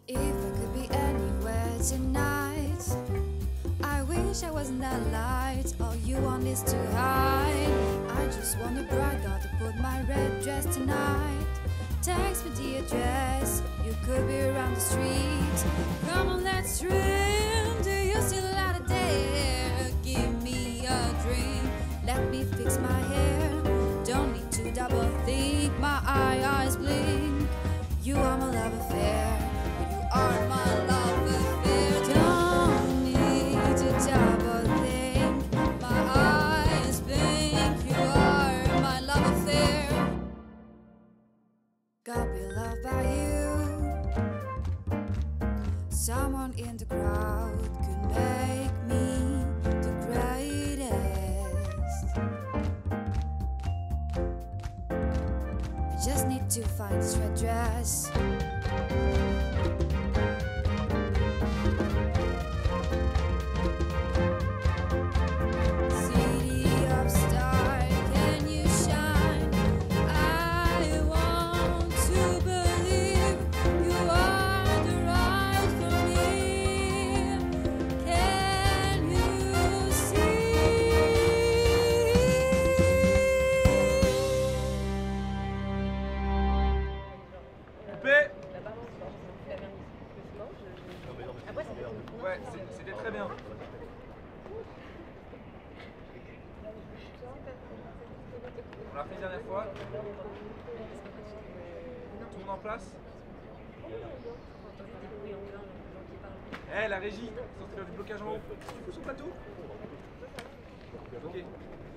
If I could be anywhere tonight, I wish I wasn't that light. All you want is to hide. I just want a bright dot to put my red dress tonight. Text me the address, you could be around the street. Come on, let's dream. Do you still out of there? Give me a dream, let me fix my hair. Don't need to double think, my eyes blink. You are my love affair, you are my love affair. Don't need to double think, my eyes blink. You are my love affair. Gotta be loved by you. Someone in the crowd could make me the greatest. I just need to find this red dress. City of stars, can you shine? I want to believe you are the right for me. Can you see? Coupé. Ouais, c'était très bien. On l'a fait la dernière fois. Tout le monde en place. Eh, la régie, censé faire du blocage en haut. Tu fous son plateau? Ok.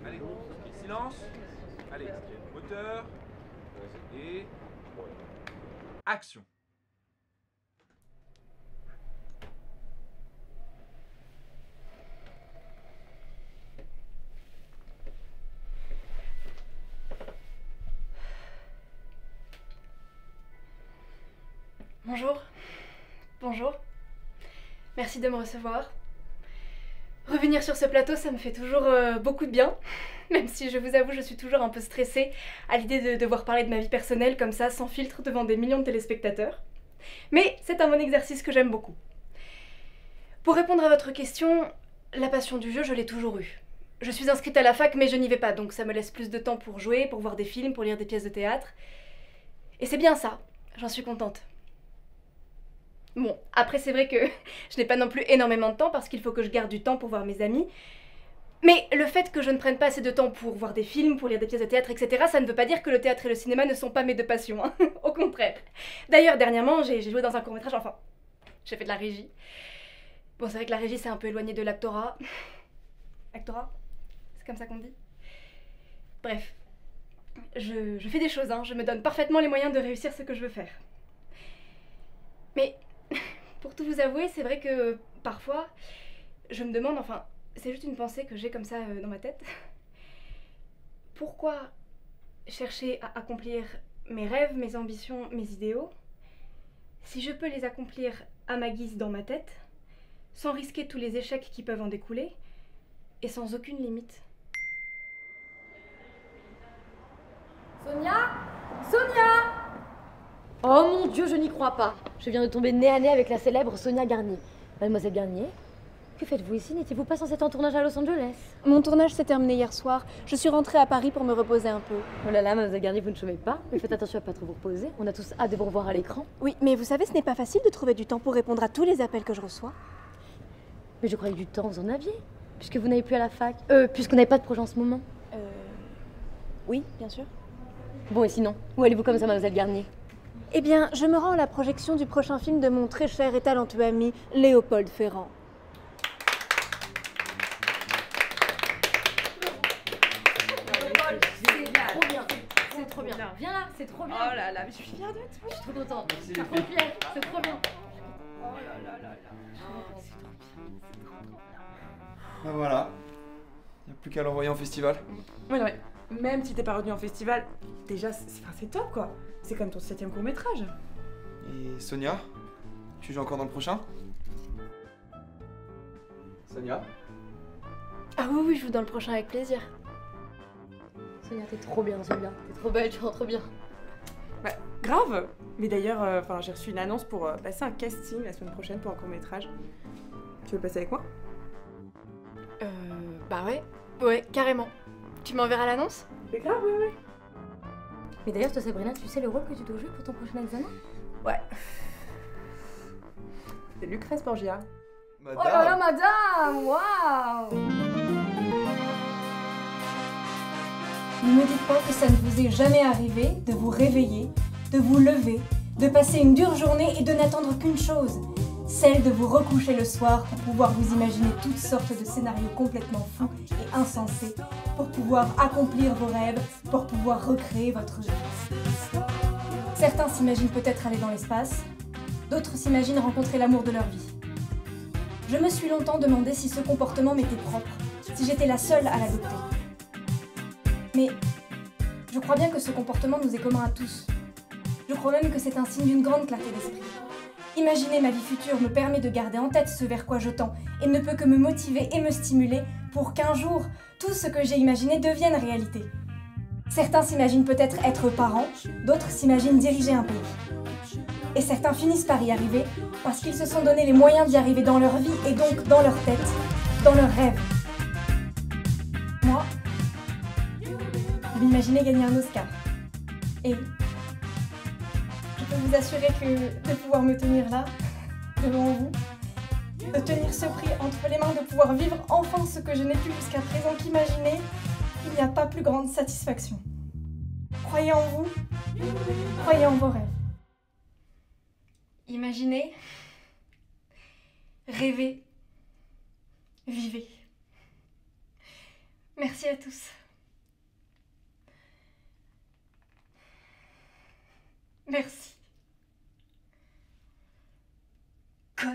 Allez, silence. Allez, moteur. Et... action. Bonjour. Bonjour. Merci de me recevoir. Revenir sur ce plateau, ça me fait toujours beaucoup de bien. Même si je vous avoue, je suis toujours un peu stressée à l'idée de devoir parler de ma vie personnelle comme ça, sans filtre, devant des millions de téléspectateurs. Mais c'est un bon exercice que j'aime beaucoup. Pour répondre à votre question, la passion du jeu, je l'ai toujours eue. Je suis inscrite à la fac, mais je n'y vais pas, donc ça me laisse plus de temps pour jouer, pour voir des films, pour lire des pièces de théâtre. Et c'est bien ça, j'en suis contente. Bon, après c'est vrai que je n'ai pas non plus énormément de temps parce qu'il faut que je garde du temps pour voir mes amis. Mais le fait que je ne prenne pas assez de temps pour voir des films, pour lire des pièces de théâtre, etc., ça ne veut pas dire que le théâtre et le cinéma ne sont pas mes deux passions, hein. Au contraire. D'ailleurs, dernièrement, j'ai joué dans un court-métrage, enfin, j'ai fait de la régie. Bon, c'est vrai que la régie, c'est un peu éloigné de l'actorat. Actorat? C'est comme ça qu'on dit? Bref, je fais des choses, hein. Je me donne parfaitement les moyens de réussir ce que je veux faire. Mais, pour tout vous avouer, c'est vrai que, parfois, je me demande, enfin, c'est juste une pensée que j'ai comme ça dans ma tête. Pourquoi chercher à accomplir mes rêves, mes ambitions, mes idéaux, si je peux les accomplir à ma guise dans ma tête, sans risquer tous les échecs qui peuvent en découler, et sans aucune limite? Sonia? Sonia? Oh mon Dieu, je n'y crois pas. Je viens de tomber nez à nez avec la célèbre Sonia Garnier. Mademoiselle Garnier, que faites-vous ici? N'étiez-vous pas censée être en tournage à Los Angeles? Mon tournage s'est terminé hier soir. Je suis rentrée à Paris pour me reposer un peu. Oh là là, Mademoiselle Garnier, vous ne chômez pas. Mais faites attention à pas trop vous reposer. On a tous hâte de vous revoir à l'écran. Oui, mais vous savez, ce n'est pas facile de trouver du temps pour répondre à tous les appels que je reçois. Mais je croyais que du temps, vous en aviez. Puisque vous n'avez plus à la fac. Puisqu'on n'avez pas de projet en ce moment. Oui, bien sûr. Bon, et sinon, où allez-vous comme ça, Mademoiselle Garnier? Eh bien, je me rends à la projection du prochain film de mon très cher et talentueux ami Léopold Ferrand. C'est trop bien. Viens là, c'est trop bien. Oh là là, mais je suis fière de toi. Je suis trop contente. Merci, C'est les trop filles. bien, c'est trop bien. Oh là là là là. Oh, c'est trop bien, c'est trop bien. Ben voilà. Y a plus qu'à l'envoyer en festival. Ouais, ouais. Même si t'es pas retenu en festival, déjà, c'est top quoi. C'est comme ton 7e court-métrage. Et Sonia, tu joues encore dans le prochain? Sonia? Ah oui, oui, je joue dans le prochain avec plaisir. Sonia, t'es trop bien, Sonia. T'es trop belle, tu rentres trop bien. Ouais, Grave. Mais d'ailleurs, j'ai reçu une annonce pour passer un casting la semaine prochaine pour un court-métrage. Tu veux le passer avec moi? Bah ouais, carrément. Tu m'enverras l'annonce? C'est grave, ouais. Mais d'ailleurs, toi Sabrina, tu sais le rôle que tu dois jouer pour ton prochain examen? Ouais. C'est Lucrèce Borgia. Madame. Oh là là, madame! Waouh! Ne me dites pas que ça ne vous est jamais arrivé de vous réveiller, de vous lever, de passer une dure journée et de n'attendre qu'une chose, celle de vous recoucher le soir pour pouvoir vous imaginer toutes sortes de scénarios complètement fous et insensés, pour pouvoir accomplir vos rêves, pour pouvoir recréer votre vie. Certains s'imaginent peut-être aller dans l'espace, d'autres s'imaginent rencontrer l'amour de leur vie. Je me suis longtemps demandé si ce comportement m'était propre, si j'étais la seule à l'adopter. Mais je crois bien que ce comportement nous est commun à tous. Je crois même que c'est un signe d'une grande clarté d'esprit. Imaginer ma vie future me permet de garder en tête ce vers quoi je tends et ne peut que me motiver et me stimuler pour qu'un jour, tout ce que j'ai imaginé devienne réalité. Certains s'imaginent peut-être être parents, d'autres s'imaginent diriger un pays. Et certains finissent par y arriver parce qu'ils se sont donné les moyens d'y arriver dans leur vie et donc dans leur tête, dans leurs rêves. Moi, je m'imaginais gagner un Oscar. Et je peux vous assurer que de pouvoir me tenir là, devant vous, de tenir ce prix entre les mains, de pouvoir vivre enfin ce que je n'ai pu jusqu'à présent qu'imaginer, il n'y a pas plus grande satisfaction. Croyez en vous, croyez en vos rêves. Imaginez, rêvez, vivez. Merci à tous. Merci. Conne.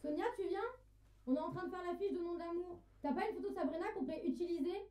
Sonia, tu viens? On est en train de faire la fiche de nom d'amour. T'as pas une photo de Sabrina qu'on pourrait utiliser?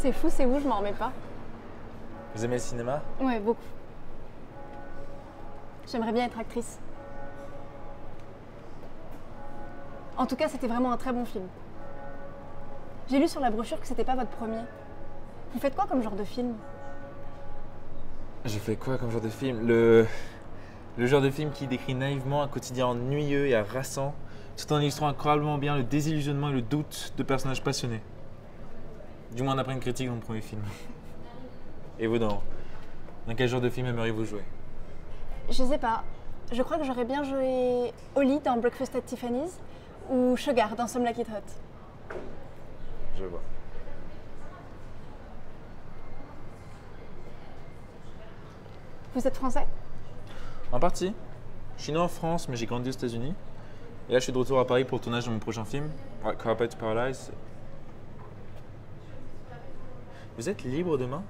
C'est fou, c'est où, je m'en remets pas. Vous aimez le cinéma? Ouais, beaucoup. J'aimerais bien être actrice. En tout cas, c'était vraiment un très bon film. J'ai lu sur la brochure que c'était pas votre premier. Vous faites quoi comme genre de film? J'ai fait quoi comme genre de film? Le genre de film qui décrit naïvement un quotidien ennuyeux et harassant, tout en illustrant incroyablement bien le désillusionnement et le doute de personnages passionnés. Du moins d'après une critique de mon premier film. Et vous, dans quel genre de film aimeriez-vous jouer? Je sais pas. Je crois que j'aurais bien joué Holly dans Breakfast at Tiffany's ou Sugar dans Some Like It Hot. Je vois. Vous êtes français? En partie. Je suis né en France, mais j'ai grandi aux États-Unis. Et là, je suis de retour à Paris pour le tournage de mon prochain film, Carpet to Paradise. Vous êtes libre demain?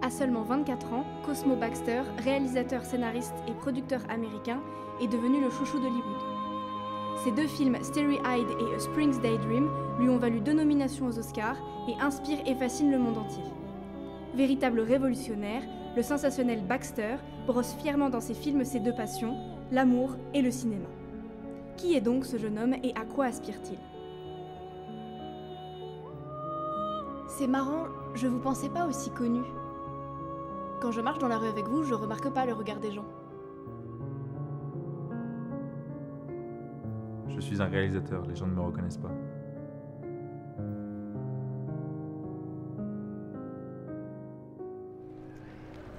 À seulement 24 ans, Cosmo Baxter, réalisateur, scénariste et producteur américain, est devenu le chouchou d'Hollywood. Ces 2 films, Starry-Eyed et A Spring's Daydream, lui ont valu 2 nominations aux Oscars et inspirent et fascinent le monde entier. Véritable révolutionnaire, le sensationnel Baxter brosse fièrement dans ses films ses 2 passions, l'amour et le cinéma. Qui est donc ce jeune homme et à quoi aspire-t-il? C'est marrant, je vous pensais pas aussi connu. Quand je marche dans la rue avec vous, je remarque pas le regard des gens. Je suis un réalisateur, les gens ne me reconnaissent pas.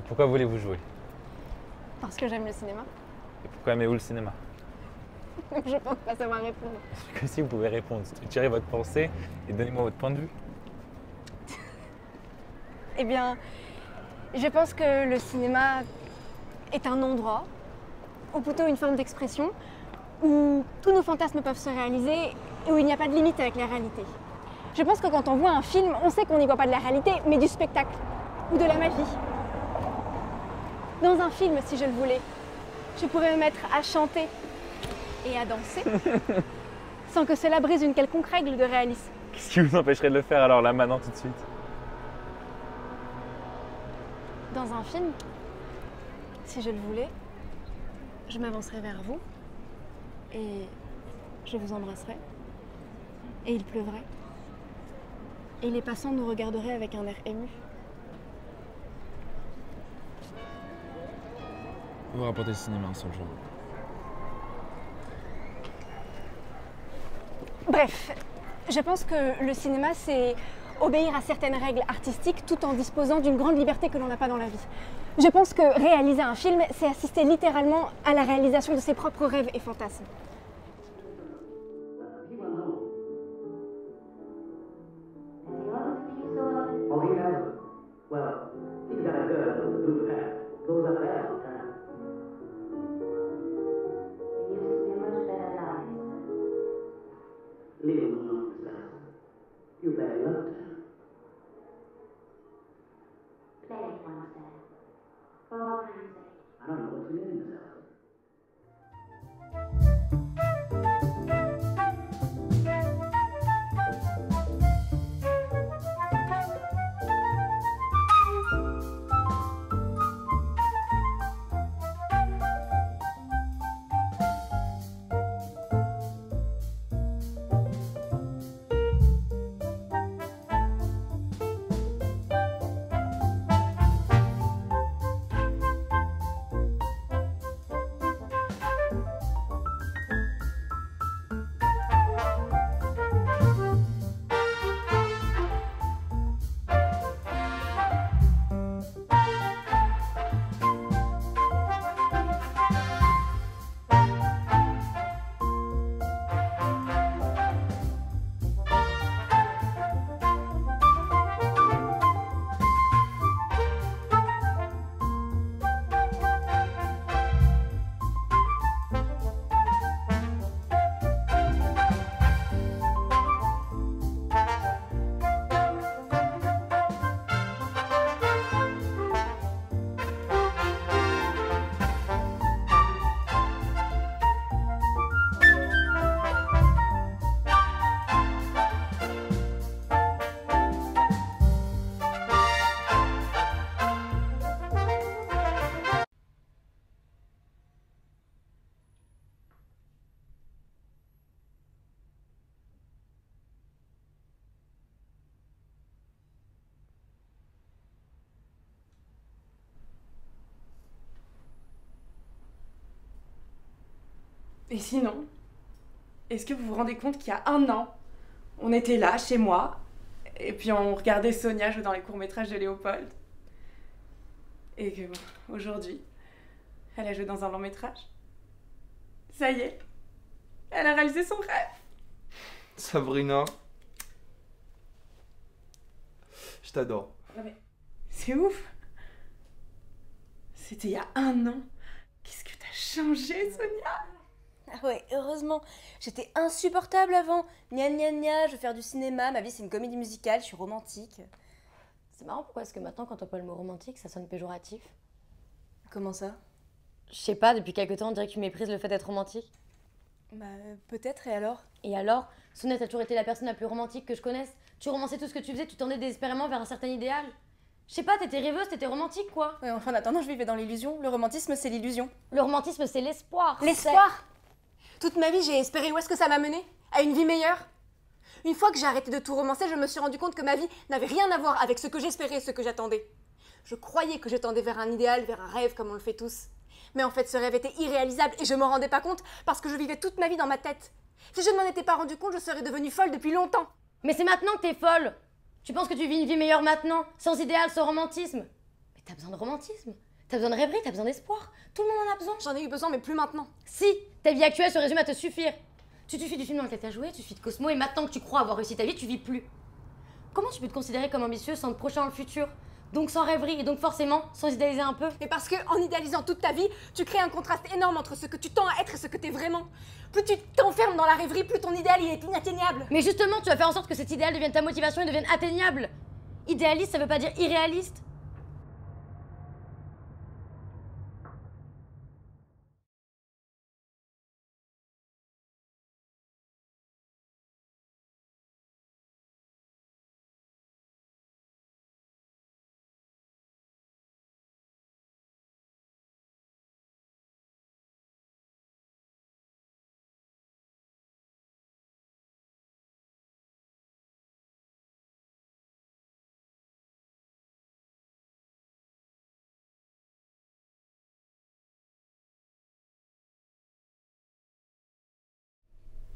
Pourquoi voulez-vous jouer? Parce que j'aime le cinéma. Et pourquoi aimez-vous le cinéma? Je pense pas savoir répondre. Parce que si vous pouvez répondre, structurez votre pensée et donnez-moi votre point de vue. Eh bien, je pense que le cinéma est un endroit, ou plutôt une forme d'expression, où tous nos fantasmes peuvent se réaliser et où il n'y a pas de limite avec la réalité. Je pense que quand on voit un film, on sait qu'on n'y voit pas de la réalité, mais du spectacle, ou de la magie. Dans un film, si je le voulais, je pourrais me mettre à chanter et à danser, sans que cela brise une quelconque règle de réalisme. Qu'est-ce qui vous empêcherait de le faire alors là, maintenant, tout de suite? Dans un film, si je le voulais, je m'avancerais vers vous et je vous embrasserais et il pleuvrait et les passants nous regarderaient avec un air ému. Vous rapportez le cinéma un seul jour. Bref, je pense que le cinéma, c'est obéir à certaines règles artistiques tout en disposant d'une grande liberté que l'on n'a pas dans la vie. Je pense que réaliser un film, c'est assister littéralement à la réalisation de ses propres rêves et fantasmes. Et sinon, est-ce que vous vous rendez compte qu'il y a 1 an, on était là, chez moi, et puis on regardait Sonia jouer dans les courts-métrages de Léopold, et que bon, aujourd'hui, elle a joué dans un long-métrage. Ça y est, elle a réalisé son rêve. Sabrina. Je t'adore. Non mais, c'est ouf. C'était il y a 1 an. Qu'est-ce que t'as changé, Sonia? Ah ouais, heureusement. J'étais insupportable avant. Gna gna gna, je veux faire du cinéma, ma vie c'est une comédie musicale, je suis romantique. C'est marrant, pourquoi est-ce que maintenant quand on emploie le mot romantique, ça sonne péjoratif? Comment ça? Je sais pas, depuis quelque temps on dirait que tu méprises le fait d'être romantique. Bah, peut-être, et alors? Et alors, Sonia, t'as toujours été la personne la plus romantique que je connaisse. Tu romançais tout ce que tu faisais, tu tendais désespérément vers un certain idéal. Je sais pas, t'étais rêveuse, t'étais romantique, quoi. Ouais, enfin, en attendant, je vivais dans l'illusion. Le romantisme, c'est l'illusion. Le romantisme, c'est l'espoir. L'espoir! Toute ma vie, j'ai espéré. Où est-ce que ça m'a mené? À une vie meilleure? Une fois que j'ai arrêté de tout romancer, je me suis rendu compte que ma vie n'avait rien à voir avec ce que j'espérais et ce que j'attendais. Je croyais que je tendais vers un idéal, vers un rêve, comme on le fait tous. Mais en fait, ce rêve était irréalisable et je m'en rendais pas compte parce que je vivais toute ma vie dans ma tête. Si je ne m'en étais pas rendu compte, je serais devenue folle depuis longtemps. Mais c'est maintenant que t'es folle. Tu penses que tu vis une vie meilleure maintenant, sans idéal, sans romantisme. Mais t'as besoin de romantisme. T'as besoin de rêverie, t'as besoin d'espoir. Tout le monde en a besoin. J'en ai eu besoin, mais plus maintenant. Si, ta vie actuelle se résume à te suffire. Tu te suffis du film dans lequel t'as joué, tu te suffis de Cosmo, et maintenant que tu crois avoir réussi ta vie, tu vis plus. Comment tu peux te considérer comme ambitieux sans te projeter dans le futur? Donc sans rêverie, et donc forcément sans idéaliser un peu? Mais parce que, en idéalisant toute ta vie, tu crées un contraste énorme entre ce que tu tends à être et ce que t'es vraiment. Plus tu t'enfermes dans la rêverie, plus ton idéal il est inatteignable. Mais justement, tu vas faire en sorte que cet idéal devienne ta motivation et devienne atteignable. Idéaliste, ça veut pas dire irréaliste.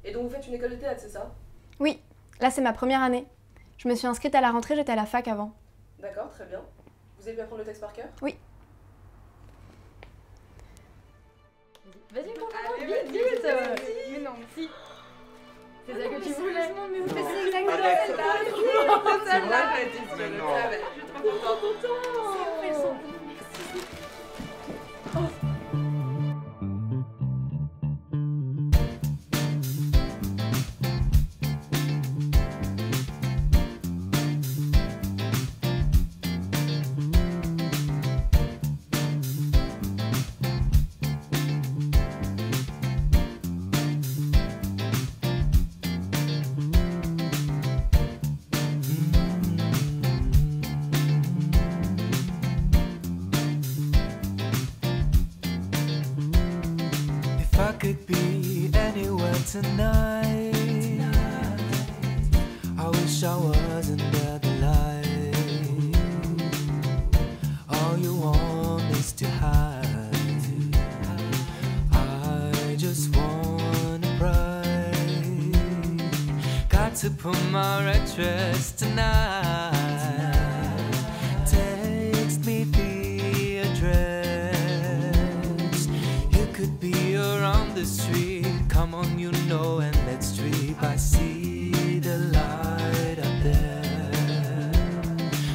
Et donc vous faites une école de théâtre, c'est ça? Oui, là c'est ma première année. Je me suis inscrite à la rentrée, j'étais à la fac avant. D'accord, très bien. Vous avez pu apprendre le texte par cœur? Oui. Vas-y, Allez, vite, vas-y, vite. vas-y. Mais non, Si. C'est ça que tu voulais. mais vous faites exactement Arrête. celle-là. Celle-là, je le Non. savais. Je suis trop contente. If I could be anywhere tonight, I wish I was in the other light. All you want is to hide. I just wanna cry. Got to put my red dress tonight. Text me the address. You could be around the street. Come on, you know, and let's trip. I see the light up there.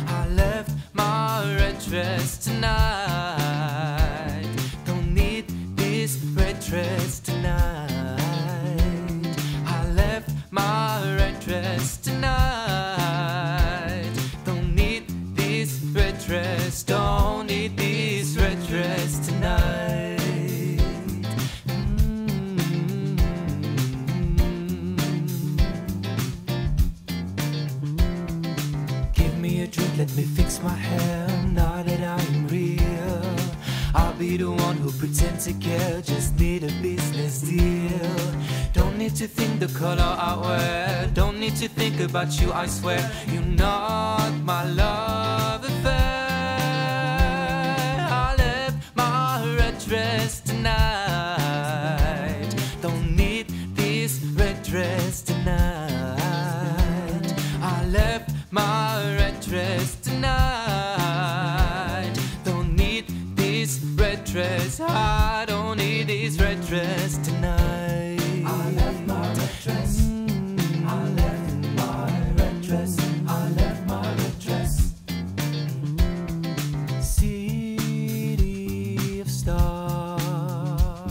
I left my red dress tonight. Don't need this red dress tonight. I left my red dress tonight. Don't need this red dress. Don't need this red dress tonight. Give me a drink, let me fix my hair. Now that I'm real, I'll be the one who pretends to care. Just need a business deal. Don't need to think the color I wear. Don't need to think about you, I swear. You're not my love affair. I left my red dress tonight. Don't need this red dress tonight. I left my red dress tonight. Don't need this red dress. I don't need this red dress tonight. I left my red dress. I left my red dress. I left my red dress. City of stars.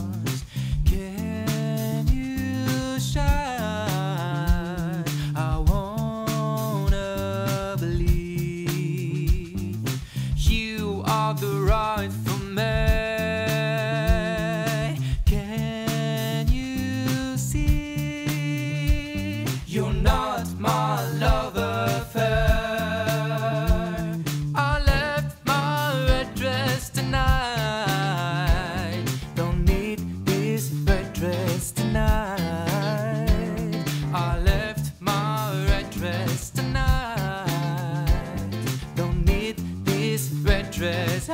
this red dress.